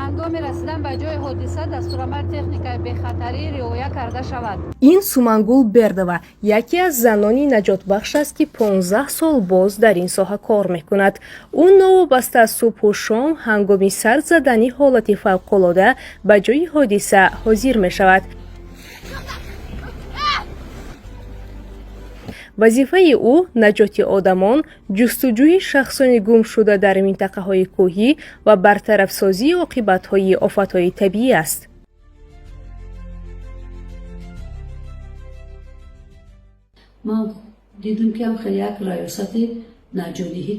ҳангоми расидан ба ҷои ҳодиса дастурамар техникаи бехатарӣ риоя карда шавад. ин Сумангул Бердова яке аз занони наҷотбахш аст ки 15 сол боз дар ин соҳа кор мекунад. ӯ новобаста аз субҳу шом ҳангоми сар задани ҳолати фавқулода ба ҷои ҳодиса ҳозир мешавад. вазифаи ӯ наҷоти одамон, ҷустуҷӯи шахсони гумшуда дар минтақаҳои кӯҳӣ ва бартарафсозии оқибатҳои офатҳои табиӣ аст. ман дидам ки хеле як раёсати наҷодиҳӣ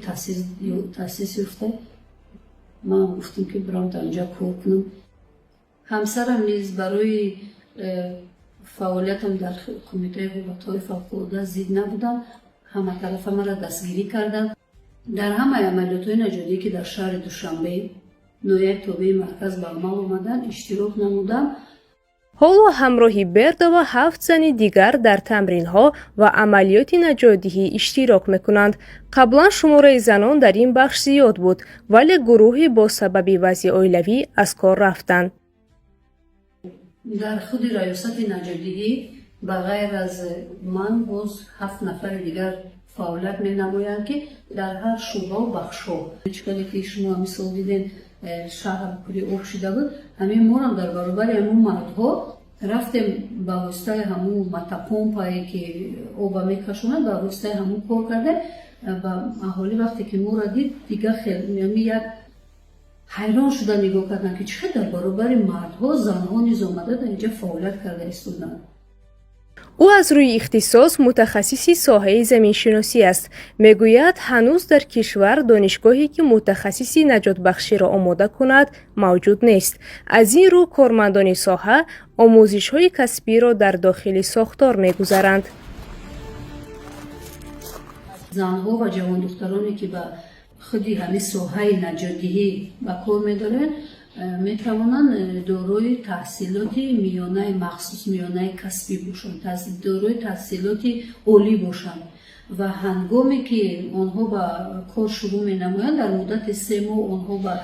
таъсис ёфта. ман гуфтам ки бирам дар онҷа кор кунам. ҳамсарам низ барои фаъолиятам дар кумитаи ҳолатҳои фавқулода зид набуданд. ҳаматарафа маро дастгирӣ карданд. дар ҳамаи амалиётҳои наҷодие ки дар шаҳри Душанбе ноҳияи тобеи марказ ба амал омаданд иштирок намудам. ҳоло ҳамроҳи Бердова 7 зани дигар дар тамринҳо ва амалиёти наҷодиҳӣ иштирок мекунанд. қаблан шумораи занон дар ин бахш зиёд буд, вале гурӯҳи бо сабаби вазъи оилавӣ аз кор рафтанд. дар худи раёсати наҷодиҳӣ ба ғайр аз ман боз 7 нафари дигар фаъолият менамоянд ки дар ҳар шӯъбаву бахшҳо чикаре ки шумо мисол диден шаҳр пури об шуда буд. ҳамин морам дар баробари ҳамун мардҳо рафтем ба воситаи ҳамун матапомпае ки оба мекашонад ба воситаи ҳамун кор кардем. ба аҳолӣ вақте ки моро дид дигар хеле як ҳайрон шуда нигоҳ карданд ки чӣ хел дар баробари мардҳо занҳо низ омада дар инҷа фаъолият карда истоданд. ӯ аз рӯи ихтисос мутахассиси соҳаи заминшиносӣ аст. мегӯяд ҳанӯз дар кишвар донишгоҳе ки мутахассиси наҷотбахширо омода кунад мавҷуд нест. аз ин рӯ кормандони соҳа омӯзишҳои касбиро дар дохили сохтор мегузаранд. занҳо ва ҷавондухтароне ки ба худи ҳамин соҳаи наҷодиҳӣ ба кор медоранд метавонанд дорои таҳсилоти миёнаи махсус миёнаи касбӣ бошанд, дорои таҳсилоти олӣ бошанд ва ҳангоме ки онҳо ба кор шурӯъ менамоянд дар муддати 3 моҳ онҳо ба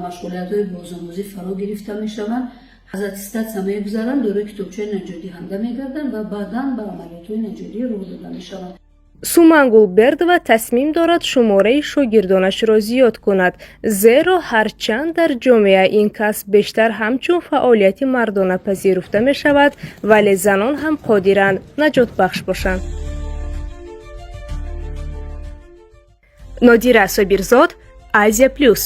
машғулиятҳои бозомӯзӣ фаро гирифта мешаванд. аз аттестатсия мегузаранд, дорои китобчаи наҷодиҳанда мегарданд ва баъдан ба амалиётҳои наҷодӣ роҳ дода мешаванд. Сумангул Бердова тасмим дорад шумораи шогирдонашро зиёд кунад, зеро ҳарчанд дар ҷомеа ин касб бештар ҳамчун фаъолияти мардона пазируфта мешавад, вале занон ҳам қодиранд наҷотбахш бошанд. Нодира Собирзод, Азия Плюс.